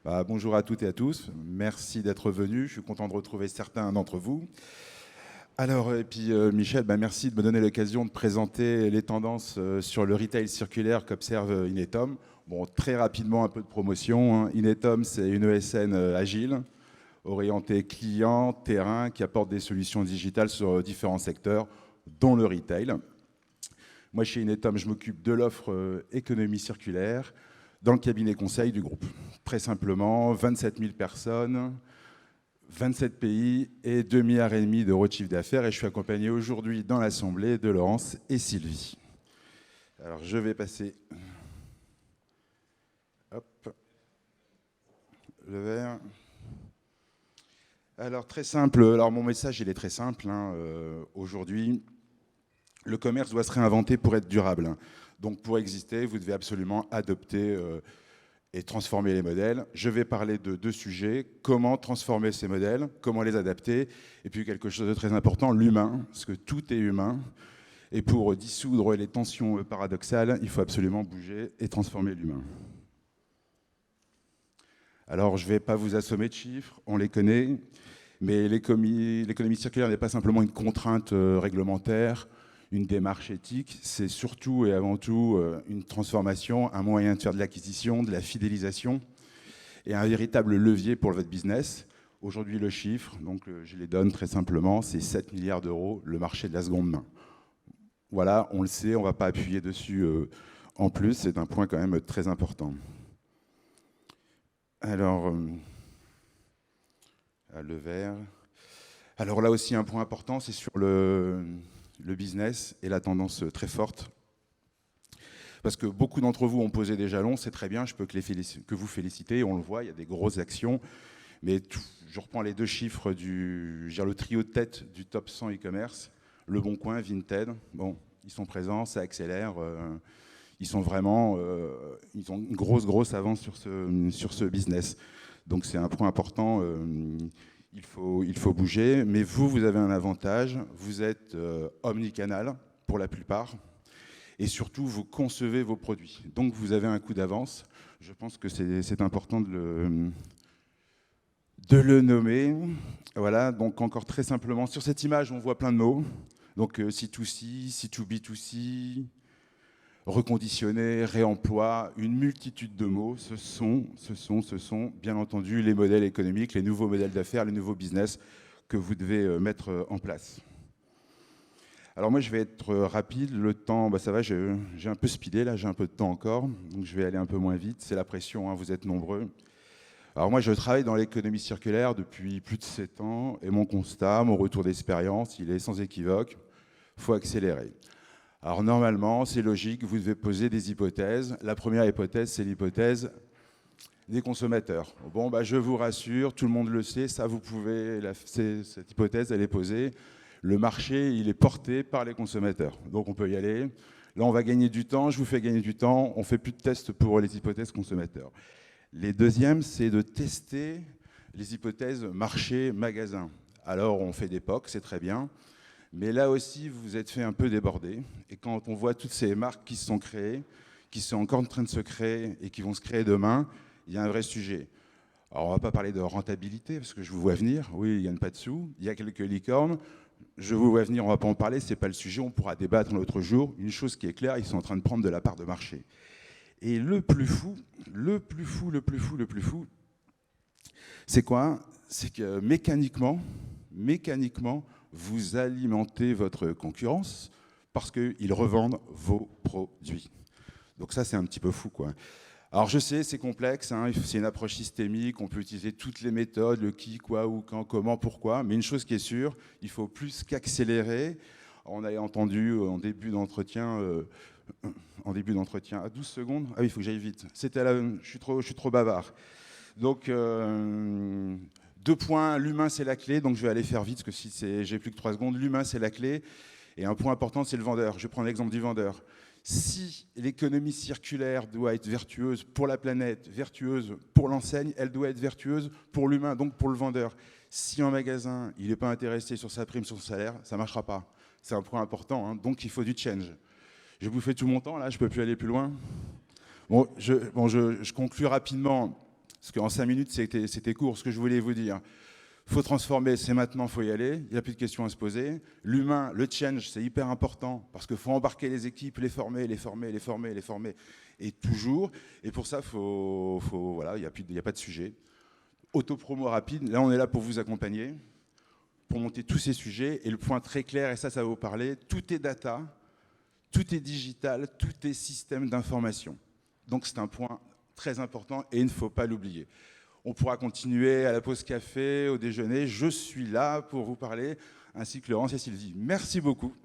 Bonjour à toutes et à tous. Merci d'être venus. Je suis content de retrouver certains d'entre vous. Alors, et puis Michel, merci de me donner l'occasion de présenter les tendances sur le retail circulaire qu'observe Inetom. Bon, très rapidement, un peu de promotion, hein. Inetom, c'est une ESN agile, orientée client, terrain, qui apporte des solutions digitales sur différents secteurs, dont le retail. Moi, chez Inetom, je m'occupe de l'offre économie circulaire dans le cabinet conseil du groupe. Très simplement, 27 000 personnes, 27 pays et 2,5 milliards d'euros de chiffre d'affaires. Et je suis accompagné aujourd'hui dans l'Assemblée de Laurence et Sylvie. Alors, je vais passer le verre. Alors, très simple. Alors, mon message, il est très simple. Aujourd'hui, le commerce doit se réinventer pour être durable. Donc, pour exister, vous devez absolument adopter et transformer les modèles. Je vais parler de deux sujets. Comment transformer ces modèles, comment les adapter, et puis quelque chose de très important, l'humain, parce que tout est humain. Et pour dissoudre les tensions paradoxales, il faut absolument bouger et transformer l'humain. Alors, je ne vais pas vous assommer de chiffres, on les connaît, mais l'économie circulaire n'est pas simplement une contrainte réglementaire, une démarche éthique, c'est surtout et avant tout une transformation, un moyen de faire de l'acquisition, de la fidélisation et un véritable levier pour votre business. Aujourd'hui, le chiffre, donc je les donne très simplement, c'est 7 milliards d'euros, le marché de la seconde main. Voilà, on le sait, on ne va pas appuyer dessus en plus, c'est un point quand même très important. Alors, le vert. Alors là aussi, un point important, c'est sur le business et la tendance très forte. Parce que beaucoup d'entre vous ont posé des jalons, c'est très bien, je peux que vous féliciter, on le voit, il y a des grosses actions. Mais je reprends les deux chiffres le trio de tête du top 100 e-commerce, Le Bon Coin, Vinted. Bon, ils sont présents, ça accélère. Ils ont une grosse avance sur ce business. Donc c'est un point important. Il faut bouger, mais vous avez un avantage, vous êtes omnicanal pour la plupart, et surtout vous concevez vos produits. Donc vous avez un coup d'avance. Je pense que c'est important de le nommer. Voilà, donc encore très simplement, sur cette image, on voit plein de mots. Donc C2C, C2B2C, reconditionner, réemploi, une multitude de mots. Ce sont bien entendu les modèles économiques, les nouveaux modèles d'affaires, les nouveaux business que vous devez mettre en place. Alors moi je vais être rapide, le temps, ça va, j'ai un peu speedé là, j'ai un peu de temps encore, donc je vais aller un peu moins vite, c'est la pression, hein, vous êtes nombreux. Alors moi je travaille dans l'économie circulaire depuis plus de 7 ans et mon constat, mon retour d'expérience, il est sans équivoque, il faut accélérer. Alors normalement, c'est logique, vous devez poser des hypothèses. La première hypothèse, c'est l'hypothèse des consommateurs. Bon, je vous rassure, tout le monde le sait, ça vous pouvez, cette hypothèse, elle est posée. Le marché, il est porté par les consommateurs. Donc on peut y aller. Là, on va gagner du temps, je vous fais gagner du temps, on ne fait plus de tests pour les hypothèses consommateurs. Les deuxièmes, c'est de tester les hypothèses marché-magasin. Alors on fait des POC, c'est très bien. Mais là aussi, vous vous êtes fait un peu déborder. Et quand on voit toutes ces marques qui se sont créées, qui sont encore en train de se créer et qui vont se créer demain, il y a un vrai sujet. Alors, on ne va pas parler de rentabilité, parce que je vous vois venir. Oui, il n'y a pas de sous. Il y a quelques licornes. Je vous vois venir, on ne va pas en parler. Ce n'est pas le sujet. On pourra débattre un autre jour. Une chose qui est claire, ils sont en train de prendre de la part de marché. Et le plus fou, c'est quoi? C'est que mécaniquement, vous alimentez votre concurrence parce qu'ils revendent vos produits. Donc ça, c'est un petit peu fou, quoi. Alors je sais, c'est complexe, hein, c'est une approche systémique, on peut utiliser toutes les méthodes, le qui, quoi, où, quand, comment, pourquoi, mais une chose qui est sûre, il faut plus qu'accélérer. On a entendu en début d'entretien, à 12 secondes, ah oui, il faut que j'aille vite, je suis trop bavard. Donc, 2 points, l'humain c'est la clé, donc je vais aller faire vite, parce que si j'ai plus que 3 secondes, l'humain c'est la clé, et un point important c'est le vendeur. Je prends l'exemple du vendeur. Si l'économie circulaire doit être vertueuse pour la planète, vertueuse pour l'enseigne, elle doit être vertueuse pour l'humain, donc pour le vendeur. Si en magasin, il n'est pas intéressé sur sa prime, sur son salaire, ça ne marchera pas. C'est un point important, hein, donc il faut du change. J'ai bouffé tout mon temps, là, je ne peux plus aller plus loin. Bon, je conclue rapidement. Parce qu'en 5 minutes, c'était court. Ce que je voulais vous dire, il faut transformer, c'est maintenant, il faut y aller. Il n'y a plus de questions à se poser. L'humain, le change, c'est hyper important parce qu'il faut embarquer les équipes, les former, et toujours. Et pour ça, voilà, il n'y a pas de sujet. Autopromo rapide, là, on est là pour vous accompagner, pour monter tous ces sujets. Et le point très clair, et ça va vous parler, tout est data, tout est digital, tout est système d'information. Donc, c'est un point très important et il ne faut pas l'oublier. On pourra continuer à la pause café, au déjeuner. Je suis là pour vous parler, ainsi que Laurence et Sylvie. Merci beaucoup.